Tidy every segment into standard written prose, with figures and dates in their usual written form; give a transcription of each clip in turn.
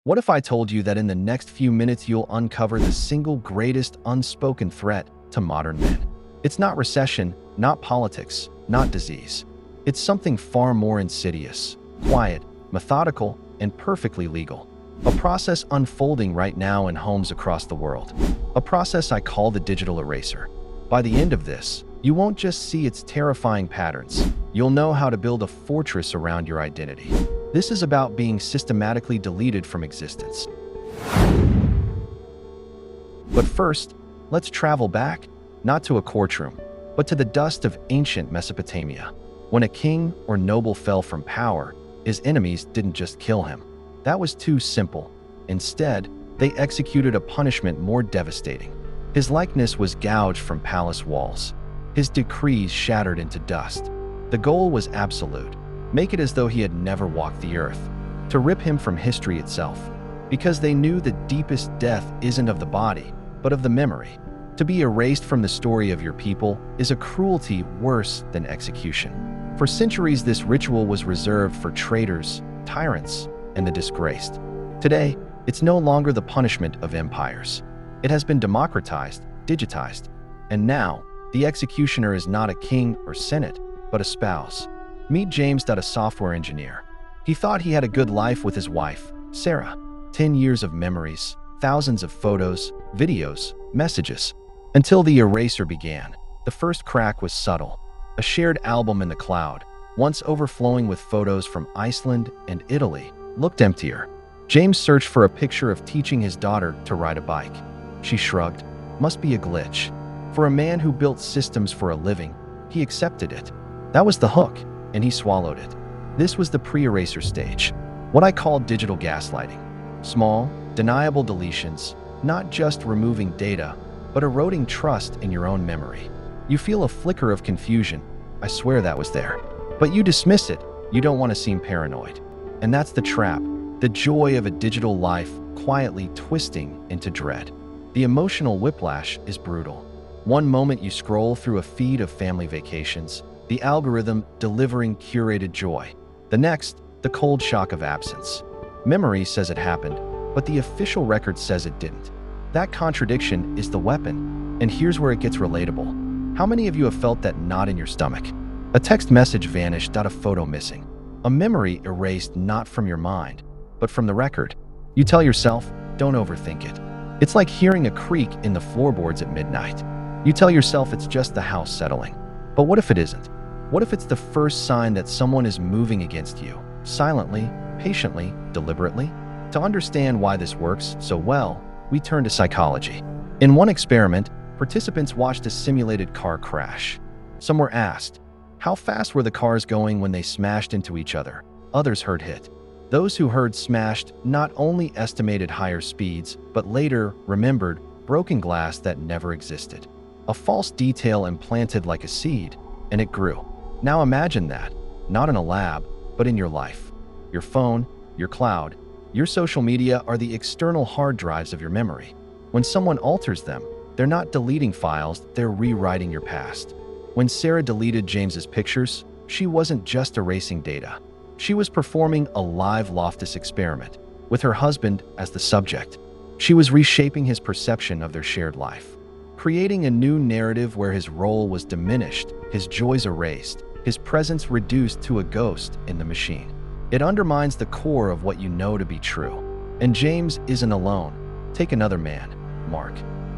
What if I told you that in the next few minutes you'll uncover the single greatest unspoken threat to modern men? It's not recession, not politics, not disease. It's something far more insidious, quiet, methodical, and perfectly legal. A process unfolding right now in homes across the world. A process I call the digital eraser. By the end of this, you won't just see its terrifying patterns. You'll know how to build a fortress around your identity. This is about being systematically deleted from existence. But first, let's travel back, not to a courtroom, but to the dust of ancient Mesopotamia. When a king or noble fell from power, his enemies didn't just kill him. That was too simple. Instead, they executed a punishment more devastating. His likeness was gouged from palace walls. His decrees shattered into dust. The goal was absolute. Make it as though he had never walked the earth. To rip him from history itself. Because they knew the deepest death isn't of the body, but of the memory. To be erased from the story of your people is a cruelty worse than execution. For centuries, this ritual was reserved for traitors, tyrants, and the disgraced. Today, it's no longer the punishment of empires. It has been democratized, digitized, and now, the executioner is not a king or senate, but a spouse. Meet James, a software engineer. He thought he had a good life with his wife, Sarah. 10 years of memories, thousands of photos, videos, messages. Until the eraser began. The first crack was subtle. A shared album in the cloud, once overflowing with photos from Iceland and Italy, looked emptier. James searched for a picture of teaching his daughter to ride a bike. She shrugged. Must be a glitch. For a man who built systems for a living, he accepted it. That was the hook, and he swallowed it. This was the pre-eraser stage, what I call digital gaslighting. Small, deniable deletions, not just removing data, but eroding trust in your own memory. You feel a flicker of confusion. I swear that was there. But you dismiss it. You don't want to seem paranoid. And that's the trap, the joy of a digital life quietly twisting into dread. The emotional whiplash is brutal. One moment you scroll through a feed of family vacations, the algorithm delivering curated joy. The next, the cold shock of absence. Memory says it happened, but the official record says it didn't. That contradiction is the weapon, and here's where it gets relatable. How many of you have felt that knot in your stomach? A text message vanished, a photo missing. A memory erased not from your mind, but from the record. You tell yourself, don't overthink it. It's like hearing a creak in the floorboards at midnight. You tell yourself it's just the house settling. But what if it isn't? What if it's the first sign that someone is moving against you? Silently, patiently, deliberately? To understand why this works so well, we turn to psychology. In one experiment, participants watched a simulated car crash. Some were asked, how fast were the cars going when they smashed into each other? Others heard hit. Those who heard smashed not only estimated higher speeds, but later remembered broken glass that never existed. A false detail implanted like a seed, and it grew. Now imagine that, not in a lab, but in your life. Your phone, your cloud, your social media are the external hard drives of your memory. When someone alters them, they're not deleting files, they're rewriting your past. When Sarah deleted James's pictures, she wasn't just erasing data. She was performing a live Loftus experiment, with her husband as the subject. She was reshaping his perception of their shared life, creating a new narrative where his role was diminished, his joys erased, his presence reduced to a ghost in the machine. It undermines the core of what you know to be true. And James isn't alone. Take another man, Mark,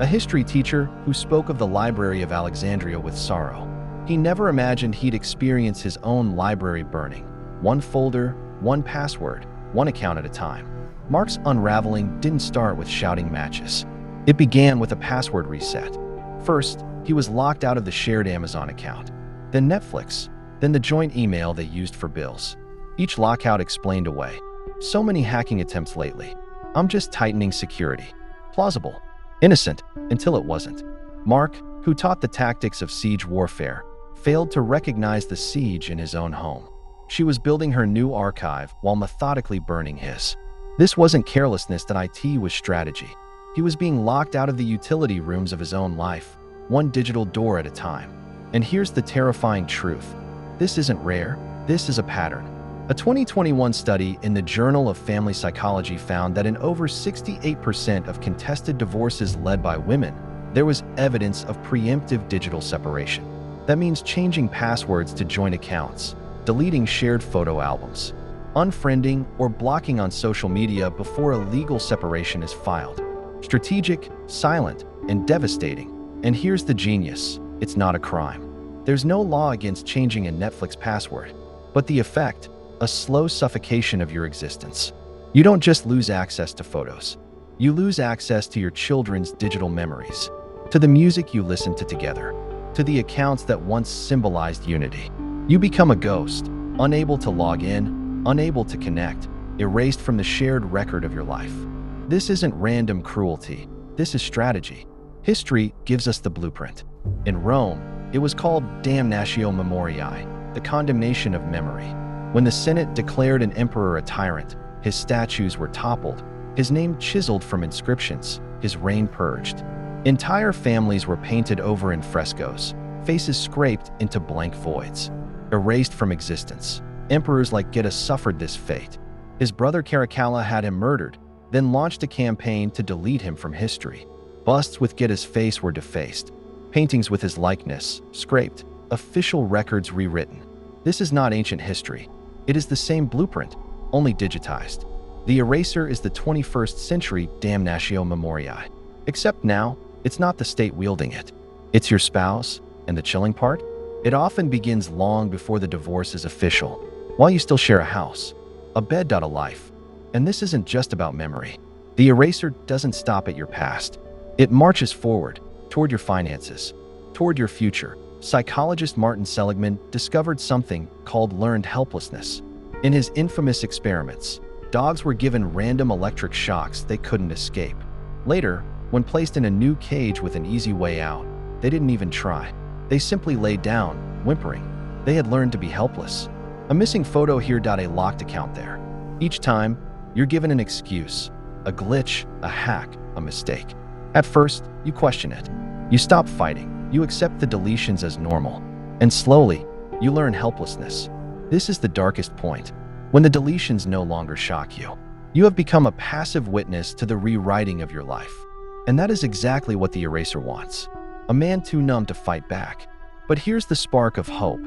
a history teacher who spoke of the Library of Alexandria with sorrow. He never imagined he'd experience his own library burning. One folder, one password, one account at a time. Mark's unraveling didn't start with shouting matches. It began with a password reset. First, he was locked out of the shared Amazon account, then Netflix, then the joint email they used for bills. Each lockout explained away. So many hacking attempts lately. I'm just tightening security. Plausible. Innocent, until it wasn't. Mark, who taught the tactics of siege warfare, failed to recognize the siege in his own home. She was building her new archive while methodically burning his. This wasn't carelessness, that IT was strategy. He was being locked out of the utility rooms of his own life, one digital door at a time. And here's the terrifying truth. This isn't rare, this is a pattern. A 2021 study in the Journal of Family Psychology found that in over 68% of contested divorces led by women, there was evidence of preemptive digital separation. That means changing passwords to joint accounts, deleting shared photo albums, unfriending or blocking on social media before a legal separation is filed. Strategic, silent, and devastating. And here's the genius: it's not a crime. There's no law against changing a Netflix password, but the effect, a slow suffocation of your existence. You don't just lose access to photos. You lose access to your children's digital memories, to the music you listened to together, to the accounts that once symbolized unity. You become a ghost, unable to log in, unable to connect, erased from the shared record of your life. This isn't random cruelty. This is strategy. History gives us the blueprint. In Rome, it was called damnatio memoriae, the condemnation of memory. When the Senate declared an emperor a tyrant, his statues were toppled, his name chiseled from inscriptions, his reign purged. Entire families were painted over in frescoes, faces scraped into blank voids, erased from existence. Emperors like Geta suffered this fate. His brother Caracalla had him murdered, then launched a campaign to delete him from history. Busts with Geta's face were defaced, paintings with his likeness scraped, official records rewritten. This is not ancient history. It is the same blueprint, only digitized. The Erasure is the 21st century damnatio memoriae. Except now, it's not the state wielding it. It's your spouse, and the chilling part? It often begins long before the divorce is official, while you still share a house, a bed, a life. And this isn't just about memory. The Erasure doesn't stop at your past. It marches forward, toward your finances, toward your future. Psychologist Martin Seligman discovered something called learned helplessness. In his infamous experiments, dogs were given random electric shocks they couldn't escape. Later, when placed in a new cage with an easy way out, they didn't even try. They simply laid down, whimpering. They had learned to be helpless. A missing photo here, a locked account there. Each time, you're given an excuse, a glitch, a hack, a mistake. At first, you question it. You stop fighting. You accept the deletions as normal. And slowly, you learn helplessness. This is the darkest point. When the deletions no longer shock you, you have become a passive witness to the rewriting of your life. And that is exactly what the Erasure wants. A man too numb to fight back. But here's the spark of hope.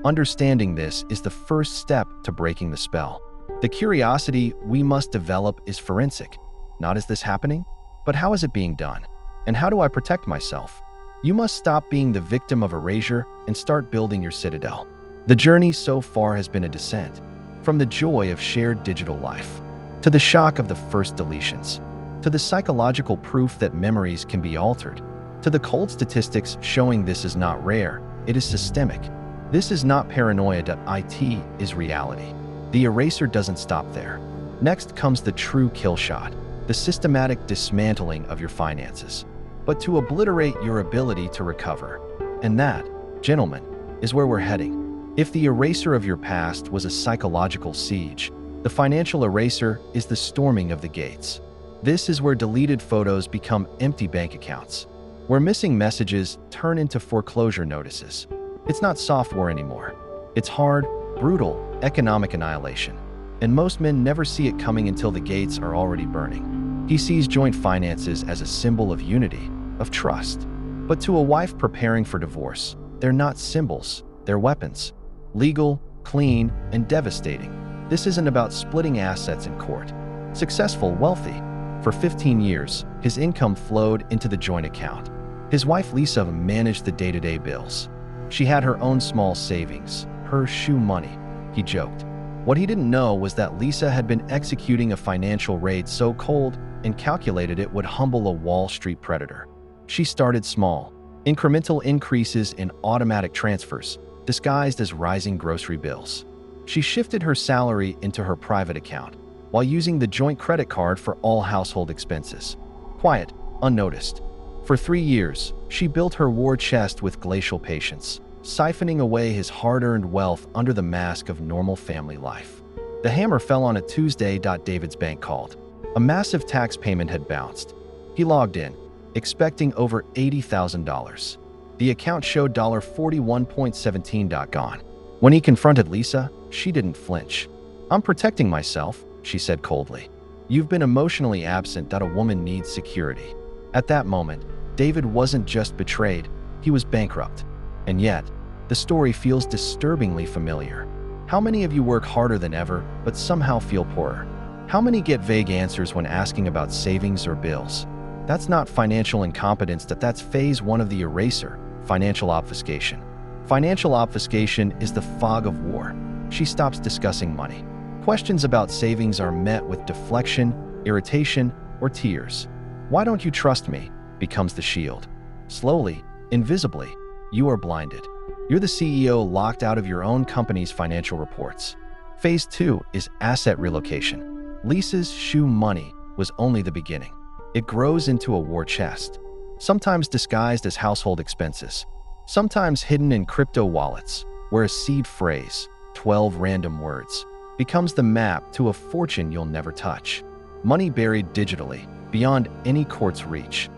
Understanding this is the first step to breaking the spell. The curiosity we must develop is forensic. Not is this happening, but how is it being done? And how do I protect myself? You must stop being the victim of erasure and start building your citadel. The journey so far has been a descent, from the joy of shared digital life, to the shock of the first deletions, to the psychological proof that memories can be altered, to the cold statistics showing this is not rare, it is systemic. This is not paranoia. It is reality. The Erasure doesn't stop there. Next comes the true kill shot, the systematic dismantling of your finances, but to obliterate your ability to recover. And that, gentlemen, is where we're heading. If the Erasure of your past was a psychological siege, the financial Erasure is the storming of the gates. This is where deleted photos become empty bank accounts, where missing messages turn into foreclosure notices. It's not software anymore. It's hard, brutal, economic annihilation. And most men never see it coming until the gates are already burning. He sees joint finances as a symbol of unity, of trust. But to a wife preparing for divorce, they're not symbols, they're weapons. Legal, clean, and devastating. This isn't about splitting assets in court. Successful, wealthy. For 15 years, his income flowed into the joint account. His wife Lisa managed the day-to-day bills. She had her own small savings, her shoe money, he joked. What he didn't know was that Lisa had been executing a financial raid so cold and calculated it would humble a Wall Street predator. She started small, incremental increases in automatic transfers, disguised as rising grocery bills. She shifted her salary into her private account, while using the joint credit card for all household expenses. Quiet, unnoticed. For 3 years, she built her war chest with glacial patience, siphoning away his hard-earned wealth under the mask of normal family life. The hammer fell on a Tuesday. David's bank called. A massive tax payment had bounced. He logged in, expecting over $80,000. The account showed $41.17 gone. When he confronted Lisa, she didn't flinch. I'm protecting myself, she said coldly. You've been emotionally absent that a woman needs security. At that moment, David wasn't just betrayed, he was bankrupt. And yet, the story feels disturbingly familiar. How many of you work harder than ever, but somehow feel poorer? How many get vague answers when asking about savings or bills? That's not financial incompetence, that's phase 1 of the Erasure, financial obfuscation. Financial obfuscation is the fog of war. She stops discussing money. Questions about savings are met with deflection, irritation, or tears. Why don't you trust me? Becomes the shield. Slowly, invisibly, you are blinded. You're the CEO locked out of your own company's financial reports. Phase 2 is asset relocation. Lisa's shoe money was only the beginning. It grows into a war chest, sometimes disguised as household expenses, sometimes hidden in crypto wallets, where a seed phrase, 12 random words, becomes the map to a fortune you'll never touch. Money buried digitally, beyond any court's reach.